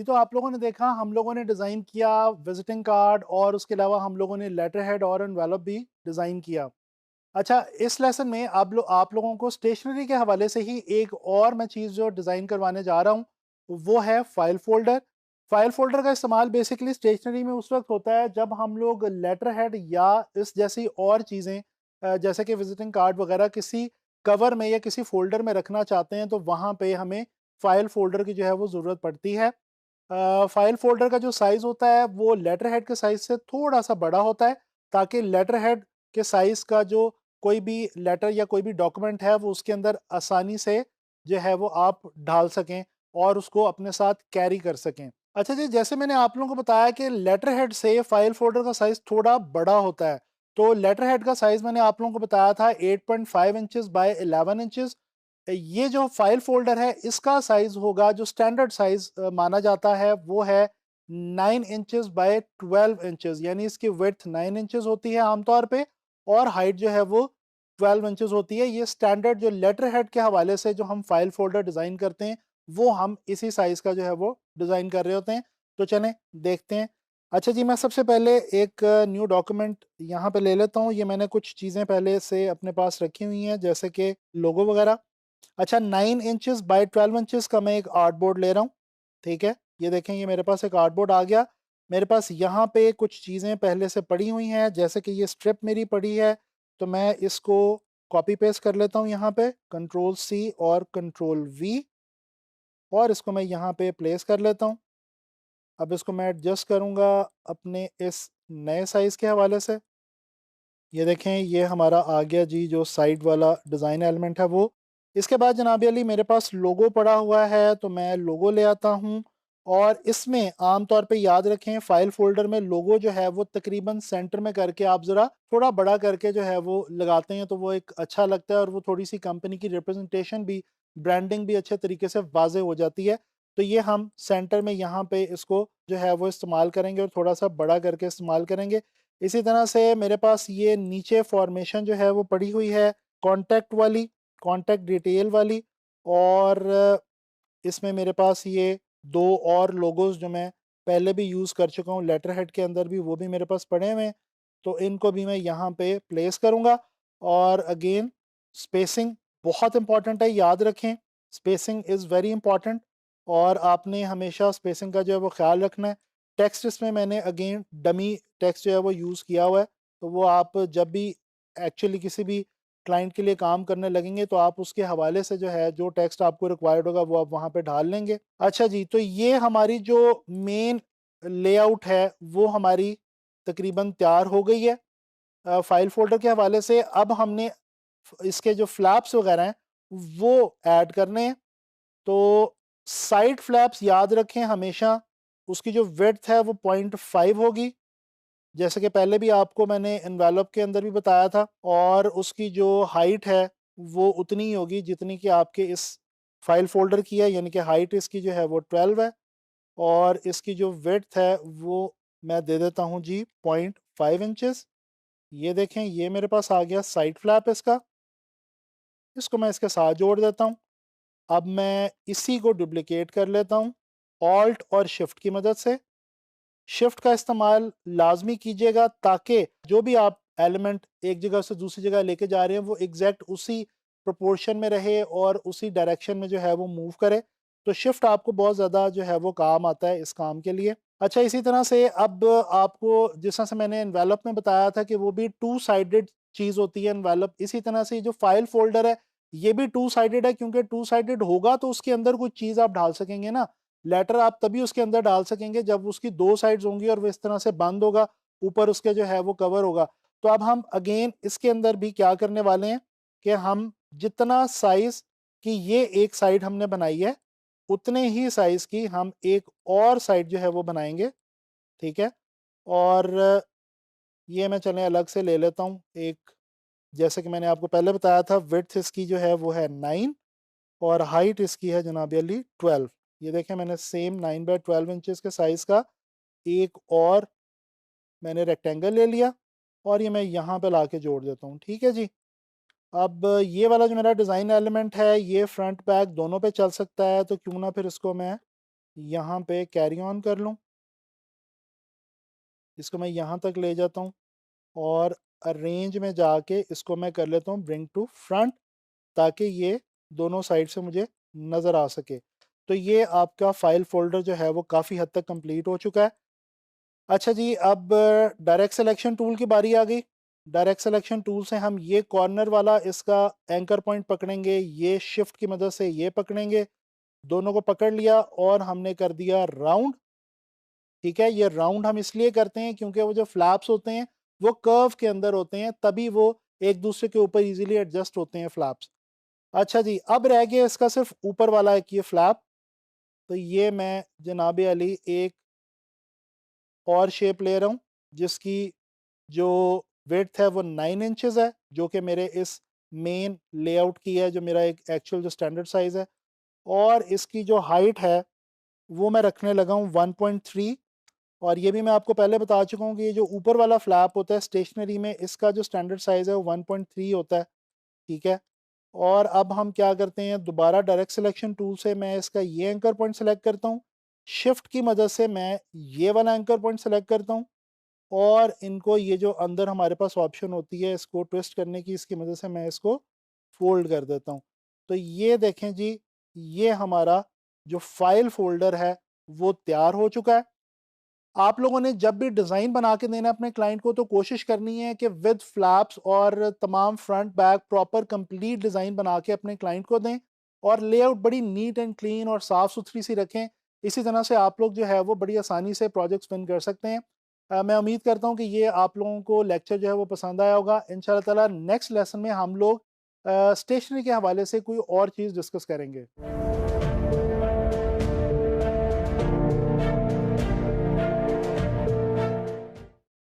जी, तो आप लोगों ने देखा हम लोगों ने डिज़ाइन किया विज़िटिंग कार्ड और उसके अलावा हम लोगों ने लेटर हेड और एनवेलप भी डिज़ाइन किया। अच्छा, इस लेसन में आप लोगों को स्टेशनरी के हवाले से ही एक और मैं चीज़ जो डिज़ाइन करवाने जा रहा हूँ, वो है फ़ाइल फ़ोल्डर। फ़ाइल फ़ोल्डर का इस्तेमाल बेसिकली स्टेशनरी में उस वक़्त होता है जब हम लोग लेटर हेड या इस जैसी और चीज़ें जैसे कि विज़िटिंग कार्ड वग़ैरह किसी कवर में या किसी फ़ोल्डर में रखना चाहते हैं, तो वहाँ पे हमें फ़ाइल फ़ोल्डर की जो है वो ज़रूरत पड़ती है। फ़ाइल फ़ोल्डर का जो साइज़ होता है वो लेटर हेड के साइज़ से थोड़ा-सा बड़ा होता है, ताकि लेटर हेड के साइज़ का जो कोई भी लेटर या कोई भी डॉक्यूमेंट है वो उसके अंदर आसानी से जो है वो आप डाल सकें और उसको अपने साथ कैरी कर सकें। अच्छा जी, जैसे मैंने आप लोगों को बताया कि लेटर हेड से फ़ाइल फ़ोल्डर का साइज़ थोड़ा बड़ा होता है, तो लेटर हेड का साइज़ मैंने आप लोगों को बताया था 8.5 इंचेस बाय 11 इंचेस। ये जो फ़ाइल फ़ोल्डर है इसका साइज़ होगा जो स्टैंडर्ड साइज़ माना जाता है वो है 9 इंचेस बाय 12 इंचेस, यानी इसकी विड्थ 9 इंचेस होती है आमतौर पे और हाइट जो है वो 12 इंचेस होती है। ये स्टैंडर्ड जो लेटर हेड के हवाले से जो हम फ़ाइल फ़ोल्डर डिज़ाइन करते हैं, वो हम इसी साइज़ का जो है वो डिज़ाइन कर रहे होते हैं। तो चलें देखते हैं। अच्छा जी, मैं सबसे पहले एक न्यू डॉक्यूमेंट यहाँ पे ले लेता हूँ। ये मैंने कुछ चीज़ें पहले से अपने पास रखी हुई हैं, जैसे कि लोगो वगैरह। अच्छा, 9 इंचेस बाय 12 इंचेस का मैं एक आर्टबोर्ड ले रहा हूँ, ठीक है? ये देखें, ये मेरे पास एक आर्टबोर्ड आ गया। मेरे पास यहाँ पे कुछ चीज़ें पहले से पड़ी हुई हैं, जैसे कि ये स्ट्रिप मेरी पड़ी है, तो मैं इसको कॉपी पेस्ट कर लेता हूँ यहाँ पे, कंट्रोल C और कंट्रोल V, और इसको मैं यहाँ पे प्लेस कर लेता हूँ। अब इसको मैं एडजस्ट करूँगा अपने इस नए साइज़ के हवाले से। ये देखें, ये हमारा आ गया जी जो साइड वाला डिज़ाइन एलिमेंट है वो। इसके बाद जनाब अली मेरे पास लोगो पड़ा हुआ है, तो मैं लोगो ले आता हूँ और इसमें आम तौर पे याद रखें फ़ाइल फ़ोल्डर में लोगो जो है वो तकरीबन सेंटर में करके आप ज़रा थोड़ा बड़ा करके जो है वो लगाते हैं, तो वो एक अच्छा लगता है और वो थोड़ी-सी कंपनी की रिप्रेजेंटेशन भी, ब्रांडिंग भी अच्छे तरीके से वाज़ेह हो जाती है। तो ये हम सेंटर में यहाँ पे इसको जो है वो इस्तेमाल करेंगे और थोड़ा-सा बड़ा करके इस्तेमाल करेंगे। इसी तरह से मेरे पास ये नीचे फॉर्मेशन जो है वो पड़ी हुई है कॉन्टैक्ट वाली, कॉन्टैक्ट डिटेल वाली, और इसमें मेरे पास ये 2 और लोगोज़ जो मैं पहले भी यूज़ कर चुका हूँ लेटर हेड के अंदर भी, वो भी मेरे पास पड़े हुए हैं। तो इनको भी मैं यहाँ पे प्लेस करूँगा और अगेन स्पेसिंग बहुत इम्पोर्टेंट है, याद रखें स्पेसिंग इज़ वेरी इम्पोर्टेंट और आपने हमेशा स्पेसिंग का जो है वो ख़्याल रखना है। टेक्स्ट इसमें मैंने अगेन डमी टेक्स्ट जो है वो यूज़ किया हुआ है, तो वो आप जब भी एक्चुअली किसी भी क्लाइंट के लिए काम करने लगेंगे तो आप उसके हवाले से जो है जो टेक्स्ट आपको रिक्वायर्ड होगा वो आप वहाँ पे डाल लेंगे। अच्छा जी, तो ये हमारी जो मेन लेआउट है वो हमारी तकरीबन तैयार हो गई है फ़ाइल फ़ोल्डर के हवाले से। अब हमने इसके जो फ्लैप्स वगैरह हैं वो ऐड करने हैं। तो साइड फ्लैप्स याद रखें हमेशा उसकी जो विड्थ है वो 0.5 होगी, जैसे कि पहले भी आपको मैंने एनवेलप के अंदर भी बताया था, और उसकी जो हाइट है वो उतनी ही होगी जितनी कि आपके इस फाइल फ़ोल्डर की है, यानी कि हाइट इसकी जो है वो 12 है और इसकी जो विड्थ है वो मैं दे देता हूँ जी 0.5 इंचेस। ये देखें, ये मेरे पास आ गया साइड फ्लैप इसका, इसको मैं इसके साथ जोड़ देता हूँ। अब मैं इसी को डुप्लिकेट कर लेता हूँ ऑल्ट और शिफ्ट की मदद से। शिफ्ट का इस्तेमाल लाज़मी कीजिएगा ताकि जो भी आप एलिमेंट एक जगह से दूसरी जगह लेके जा रहे हैं वो एग्ज़ैक्ट उसी प्रोपोर्शन में रहे और उसी डायरेक्शन में जो है वो मूव करे। तो शिफ्ट आपको बहुत ज़्यादा जो है वो काम आता है इस काम के लिए। अच्छा, इसी तरह से अब आपको जिस तरह से मैंने एनवेलप में बताया था कि वो भी टू साइडेड चीज़ होती है एनवेलप, इसी तरह से ये जो फ़ाइल फ़ोल्डर है ये भी टू साइडेड है, क्योंकि टू साइडेड होगा तो उसके अंदर कुछ चीज़ आप डाल सकेंगे ना। लेटर आप तभी उसके अंदर डाल सकेंगे जब उसकी 2 साइड्स होंगी और वो इस तरह से बंद होगा, ऊपर उसके जो है वो कवर होगा। तो अब हम अगेन इसके अंदर भी क्या करने वाले हैं कि हम जितना साइज़ की ये एक साइड हमने बनाई है, उतने ही साइज़ की हम एक और साइड जो है वो बनाएँगे, ठीक है? और ये मैं चलें अलग से ले लेता हूँ एक, जैसे कि मैंने आपको पहले बताया था विड्थ इसकी जो है वो है 9 और हाइट इसकी है जनाब अली 12। ये देखें, मैंने सेम 9 बाय 12 इंचेस के साइज़ का एक और मैंने रेक्टेंगल ले लिया और ये मैं यहाँ पे लाके जोड़ देता हूँ, ठीक है जी। अब ये वाला जो मेरा डिज़ाइन एलिमेंट है ये फ्रंट बैक दोनों पे चल सकता है, तो क्यों ना फिर इसको मैं यहाँ पे कैरी ऑन कर लूँ, इसको मैं यहाँ तक ले जाता हूँ और अरेंज में जाके इसको मैं कर लेता हूँ ब्रिंग टू फ्रंट, ताकि ये दोनों साइड से मुझे नज़र आ सके। तो ये आपका फाइल फोल्डर जो है वो काफ़ी हद तक कंप्लीट हो चुका है। अच्छा जी, अब डायरेक्ट सिलेक्शन टूल की बारी आ गई। डायरेक्ट सिलेक्शन टूल से हम ये कॉर्नर वाला इसका एंकर पॉइंट पकड़ेंगे, ये शिफ्ट की मदद से ये पकड़ेंगे, दोनों को पकड़ लिया और हमने कर दिया राउंड। ठीक है, ये राउंड हम इसलिए करते हैं क्योंकि वो जो फ्लैप्स होते हैं वो कर्व के अंदर होते हैं, तभी वो एक दूसरे के ऊपर इजीली एडजस्ट होते हैं फ्लैप्स। अच्छा जी, अब रह गया इसका सिर्फ ऊपर वाला एक ये फ्लैप। तो ये मैं जनाब अली एक और शेप ले रहा हूँ, जिसकी जो विड्थ है वो 9 इंचेस है, जो कि मेरे इस मेन लेआउट की है, जो मेरा एक एक्चुअल जो स्टैंडर्ड साइज़ है। और इसकी जो हाइट है वो मैं रखने लगा हूँ 1.3। और ये भी मैं आपको पहले बता चुका हूँ कि ये जो ऊपर वाला फ्लैप होता है स्टेशनरी में, इसका जो स्टैंडर्ड साइज़ है वो 1.3 होता है। ठीक है, और अब हम क्या करते हैं, दोबारा डायरेक्ट सिलेक्शन टूल से मैं इसका ये एंकर पॉइंट सेलेक्ट करता हूँ, शिफ्ट की मदद से मैं ये वाला एंकर पॉइंट सेलेक्ट करता हूँ और इनको ये जो अंदर हमारे पास ऑप्शन होती है इसको ट्विस्ट करने की, इसकी मदद से मैं इसको फोल्ड कर देता हूँ। तो ये देखें जी, ये हमारा जो फाइल फोल्डर है वो तैयार हो चुका है। आप लोगों ने जब भी डिज़ाइन बना के देना है अपने क्लाइंट को, तो कोशिश करनी है कि विद फ्लैप्स और तमाम front back proper complete design बना के अपने क्लाइंट को दें और लेआउट बड़ी नीट एंड क्लीन और साफ़ सुथरी सी रखें। इसी तरह से आप लोग जो है वो बड़ी आसानी से प्रोजेक्ट्स विन कर सकते हैं। मैं उम्मीद करता हूँ कि ये आप लोगों को लेक्चर जो है वो पसंद आया होगा। इंशाल्लाह ताला नेक्स्ट लेसन में हम लोग स्टेशनरी के हवाले से कोई और चीज़ डिस्कस करेंगे।